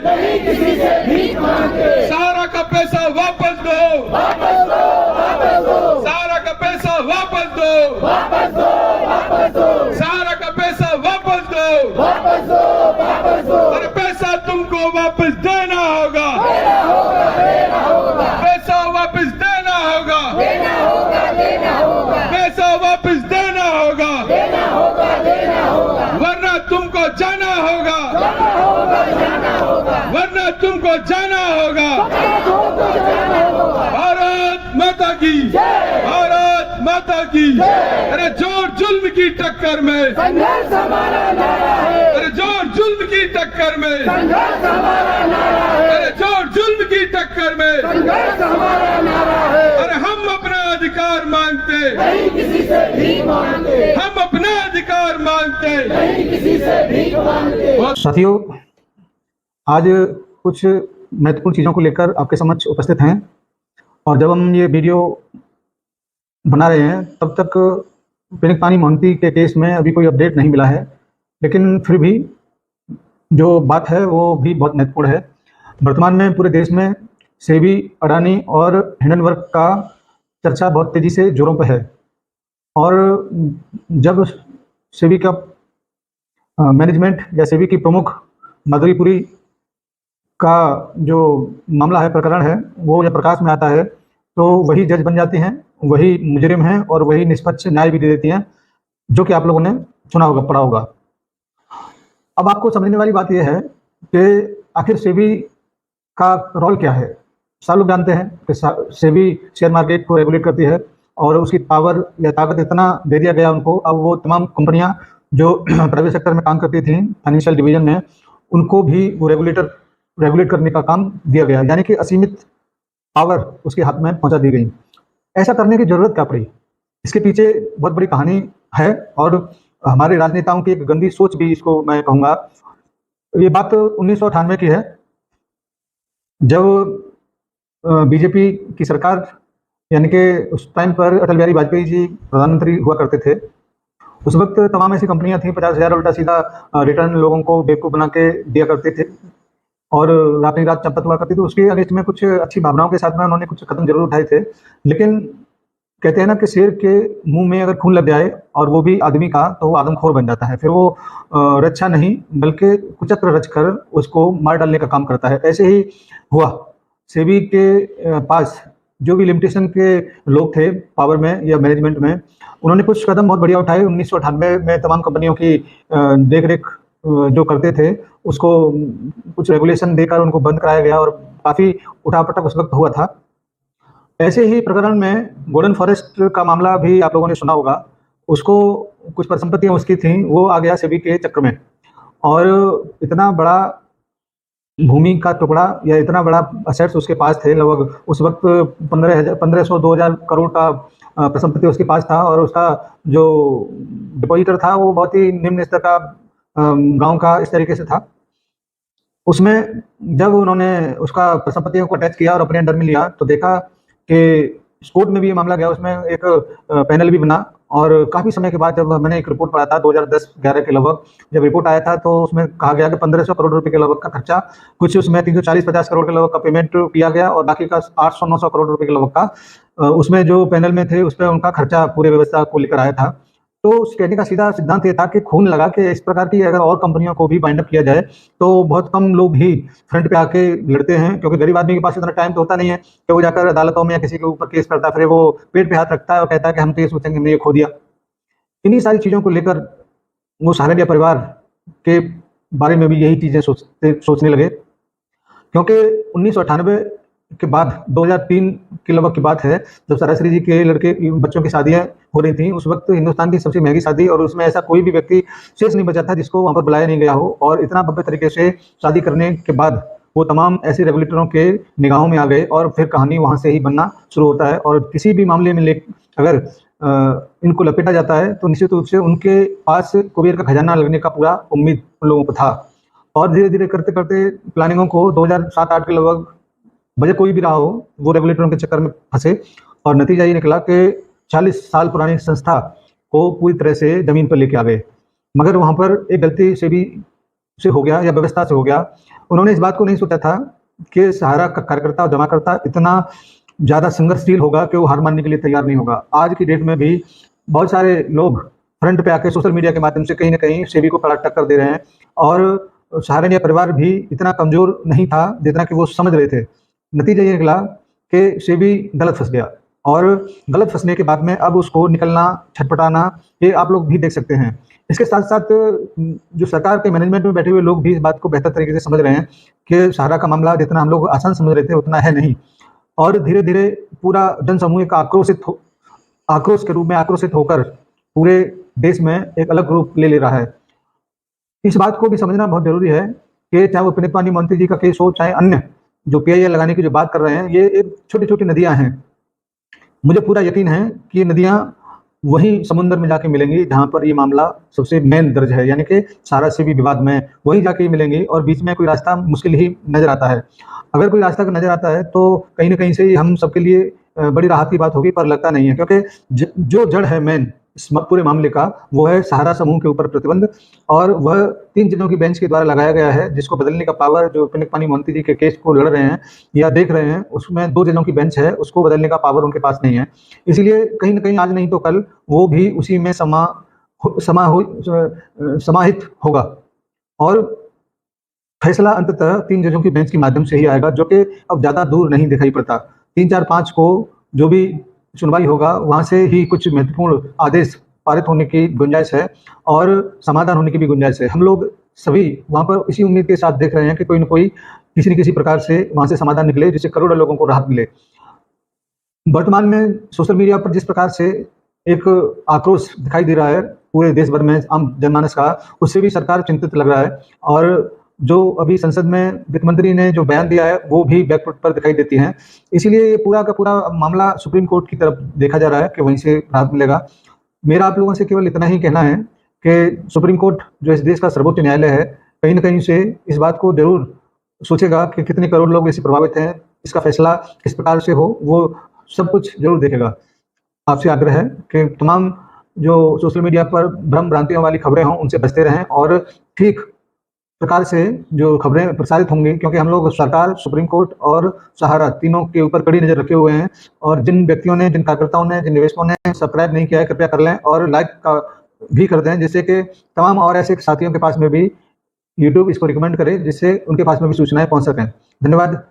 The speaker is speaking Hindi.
नहीं किसी से भीख मांगते। सारा का पैसा वापस दो, वापस दो, वापस दो, सारा का पैसा वापस दो, वापस दो, वापस दो, सारा का पैसा वापस दो। वापस दो, वापस दो। अरे पैसा तुमको वापस देना होगा, देना होगा, देना होगा, पैसा वापस देना होगा, देना होगा, देना होगा, पैसा वापस देना होगा, देना होगा, देना होगा, वरना तुमको जाना होगा, जाना होगा, जाना होगा, वरना तुमको जाना होगा। तुमको जाना होगा। भारत माता की, जय। भारत माता की। जय। अरे जोर जुल्म की टक्कर में, संघर्ष हमारा नारा है। अरे जोर जुल्म की टक्कर में, संघर्ष हमारा नारा है। अरे जोर जुल्म की टक्कर में। संघर्ष हमारा नारा है। अरे हम अपना अधिकार मांगते, नहीं किसी से भीख मांगते। हम अपना अधिकार मांगते। नहीं किसी से भीख मांगते। साथियों, आज कुछ महत्वपूर्ण चीज़ों को लेकर आपके समक्ष उपस्थित हैं और जब हम ये वीडियो बना रहे हैं तब तक पिनिक पानी मोहंती के केस में अभी कोई अपडेट नहीं मिला है, लेकिन फिर भी जो बात है वो भी बहुत महत्वपूर्ण है। वर्तमान में पूरे देश में सेबी, अडानी और हिंडनबर्ग का चर्चा बहुत तेज़ी से जोरों पर है और जब सेबी का मैनेजमेंट या सेबी की प्रमुख माधुरी पुरी का जो मामला है, प्रकरण है, वो जब प्रकाश में आता है तो वही जज बन जाती हैं, वही मुजरिम हैं और वही निष्पक्ष न्याय भी दे देती हैं, जो कि आप लोगों ने सुना होगा, पढ़ा होगा। अब आपको समझने वाली बात यह है कि आखिर सेबी का रोल क्या है। सब लोग जानते हैं कि सेबी शेयर मार्केट को रेगुलेट करती है और उसकी पावर या ताकत इतना दे दिया गया उनको, अब वो तमाम कंपनियां जो प्राइवेट सेक्टर में काम करती थी फाइनेंशियल डिवीजन में, उनको भी वो रेगुलेट करने का काम दिया गया, यानी कि असीमित पावर उसके हाथ में पहुंचा दी गई। ऐसा करने की जरूरत क्या पड़ी, इसके पीछे बहुत बड़ी कहानी है और हमारे राजनेताओं की एक गंदी सोच भी इसको मैं कहूँगा। ये बात 1998 की है, जब बीजेपी की सरकार, यानी कि उस टाइम पर अटल बिहारी वाजपेयी जी प्रधानमंत्री हुआ करते थे। उस वक्त तमाम ऐसी कंपनियां थीं, 50,000 उल्टा सीधा रिटर्न लोगों को बेवकूफ़ बना के दिया करते थे और रात ही रात चंपत हुआ करती थी। उसके अगेंस्ट में कुछ अच्छी भावनाओं के साथ में उन्होंने कुछ कदम जरूर उठाए थे, लेकिन कहते हैं ना कि शेर के मुंह में अगर खून लग जाए और वो भी आदमी का, तो वो आदमखोर बन जाता है, फिर वो रक्षा नहीं बल्कि कुचक्र रचकर उसको मार डालने का काम करता है। ऐसे ही हुआ। सेबी के पास जो भी लिमिटेशन के लोग थे पावर में या मैनेजमेंट में, उन्होंने कुछ कदम बहुत बढ़िया उठाए। 1998 में तमाम कंपनियों की देखरेख जो करते थे उसको कुछ रेगुलेशन देकर उनको बंद कराया गया और काफ़ी उठापटक उस वक्त हुआ था। ऐसे ही प्रकरण में गोल्डन फॉरेस्ट का मामला भी आप लोगों ने सुना होगा। उसको कुछ परिसंपत्तियाँ उसकी थीं, वो आ गया सेबी के चक्र में और इतना बड़ा भूमि का टुकड़ा या इतना बड़ा असेट्स उसके पास थे, लगभग उस वक्त 1500-2000 करोड़ का परिसंपत्ति उसके पास था और उसका जो डिपॉजिटर था वो बहुत ही निम्न स्तर का गांव का इस तरीके से था। उसमें जब उन्होंने उसका परिसंपत्तियों को अटैच किया और अपने अंडर में लिया तो देखा कि कोर्ट में भी ये मामला गया, उसमें एक पैनल भी बना और काफ़ी समय के बाद जब मैंने एक रिपोर्ट पढ़ा था 2010-11 के लगभग, जब रिपोर्ट आया था तो उसमें कहा गया कि 1500 करोड़ रुपए के लगभग का खर्चा, कुछ उसमें 340-50 करोड़ के लगभग का पेमेंट किया गया और बाकी का 800-900 करोड़ रुपए के लगभग का उसमें जो पैनल में थे उस पर उनका खर्चा पूरे व्यवस्था को लेकर आया था। तो उस कहने का सीधा सिद्धांत ये था कि खून लगा के इस प्रकार की अगर और कंपनियों को भी बाइंड अप किया जाए तो बहुत कम लोग ही फ्रंट पे आके लड़ते हैं, क्योंकि गरीब आदमी के पास इतना टाइम तो होता नहीं है कि वो जाकर अदालतों में या किसी के ऊपर केस करता, फिर वो पेट पे हाथ रखता है और कहता है कि हम तो ये सोचेंगे हमने ये खो दिया। इन्हीं सारी चीज़ों को लेकर वो सहारनिया परिवार के बारे में भी यही चीज़ें सोचने लगे, क्योंकि 1998 के बाद 2003 के लगभग की बात है जब सरासरी जी के लड़के बच्चों की शादियां हो रही थी। उस वक्त हिंदुस्तान की सबसे महंगी शादी और उसमें ऐसा कोई भी व्यक्ति शेष नहीं बचा था जिसको वहां पर बुलाया नहीं गया हो, और इतना भव्य तरीके से शादी करने के बाद वो तमाम ऐसे रेगुलेटरों के निगाहों में आ गए और फिर कहानी वहाँ से ही बनना शुरू होता है। और किसी भी मामले में अगर इनको लपेटा जाता है तो निश्चित रूप से उनके पास कुबेर का खजाना लगने का पूरा उम्मीद उन लोगों को था। और धीरे धीरे करते करते प्लानिंगों को 2007-8 के लगभग, बजट कोई भी रहा हो, वो रेगुलेटरों के चक्कर में फंसे और नतीजा ये निकला कि 40 साल पुरानी संस्था को पूरी तरह से जमीन पर लेके आ गए। मगर वहाँ पर एक गलती से भी से हो गया या व्यवस्था से हो गया। उन्होंने इस बात को नहीं सोचा था कि सहारा का कार्यकर्ता और जमाकर्ता इतना ज़्यादा संघर्षशील होगा कि वो हार मानने के लिए तैयार नहीं होगा। आज की डेट में भी बहुत सारे लोग फ्रंट पे आके सोशल मीडिया के माध्यम से कहीं न कहीं सेबी को कड़ा टक्कर दे रहे हैं और सहारनिया परिवार भी इतना कमज़ोर नहीं था जितना कि वो समझ रहे थे। नतीजा ये निकला कि सेबी गलत फँस गया और गलत फँसने के बाद में अब उसको निकलना, छटपटाना, ये आप लोग भी देख सकते हैं। इसके साथ-साथ जो सरकार के मैनेजमेंट में बैठे हुए लोग भी इस बात को बेहतर तरीके से समझ रहे हैं कि सहारा का मामला जितना हम लोग आसान समझ रहे थे उतना है नहीं और धीरे-धीरे पूरा जनसमूह एक आक्रोश के रूप में आक्रोशित होकर पूरे देश में एक अलग रूप ले रहा है। इस बात को भी समझना बहुत ज़रूरी है कि चाहे वो पुनीत पानी मोहंती जी का केस हो, चाहे अन्य जो पीआईएल लगाने की जो बात कर रहे हैं, ये एक छोटी-छोटी नदियाँ हैं। मुझे पूरा यकीन है कि ये नदियाँ वही समुद्र में जाके मिलेंगी जहाँ पर ये मामला सबसे मेन दर्ज है, यानी कि सहारा से भी विवाद में वहीं जाके मिलेंगी और बीच में कोई रास्ता मुश्किल ही नज़र आता है। अगर कोई रास्ता नज़र आता है तो कहीं न कहीं से हम सबके लिए बड़ी राहत की बात होगी, पर लगता नहीं है क्योंकि जो जड़ है मेन इस पूरे मामले का वो है सहारा समूह के ऊपर प्रतिबंध और वह 3 जजों की बेंच के द्वारा लगाया गया है जिसको बदलने का पावर जो पुनीत पानी मोहंती जी के केस को लड़ रहे हैं या देख रहे हैं, उसमें 2 जजों की बेंच है, उसको बदलने का पावर उनके पास नहीं है। इसीलिए कहीं न कहीं आज नहीं तो कल वो भी उसी में समाहित होगा और फैसला अंततः 3 जजों की बेंच के माध्यम से ही आएगा, जो कि अब ज़्यादा दूर नहीं दिखाई पड़ता। 3, 4, 5 को जो भी सुनवाई होगा वहाँ से ही कुछ महत्वपूर्ण आदेश पारित होने की गुंजाइश है और समाधान होने की भी गुंजाइश है। हम लोग सभी वहाँ पर इसी उम्मीद के साथ देख रहे हैं कि कोई न कोई किसी न किसी प्रकार से वहाँ से समाधान निकले जिससे करोड़ों लोगों को राहत मिले। वर्तमान में सोशल मीडिया पर जिस प्रकार से एक आक्रोश दिखाई दे रहा है पूरे देश भर में आम जनमानस का, उससे भी सरकार चिंतित लग रहा है और जो अभी संसद में वित्त मंत्री ने जो बयान दिया है वो भी बैकफुट पर दिखाई देती हैं। इसीलिए ये पूरा का पूरा मामला सुप्रीम कोर्ट की तरफ देखा जा रहा है कि वहीं से राहत मिलेगा। मेरा आप लोगों से केवल इतना ही कहना है कि सुप्रीम कोर्ट जो इस देश का सर्वोच्च न्यायालय है, कहीं न कहीं से इस बात को ज़रूर सोचेगा कि कितने करोड़ लोग इससे प्रभावित हैं, इसका फैसला किस प्रकार से हो, वो सब कुछ ज़रूर देखेगा। आपसे आग्रह है कि तमाम जो सोशल मीडिया पर भ्रम भ्रांतियों वाली खबरें हों उनसे बचते रहें और ठीक प्रकार से जो खबरें प्रसारित होंगी, क्योंकि हम लोग सरकार, सुप्रीम कोर्ट और सहारा तीनों के ऊपर कड़ी नज़र रखे हुए हैं और जिन व्यक्तियों ने, जिन कार्यकर्ताओं ने, जिन निवेशकों ने सब्सक्राइब नहीं किया है कृपया कर लें और लाइक का भी कर दें, जिससे कि तमाम और ऐसे साथियों के पास में भी यूट्यूब इसको रिकमेंड करे जिससे उनके पास में भी सूचनाएं पहुंच सकें। धन्यवाद।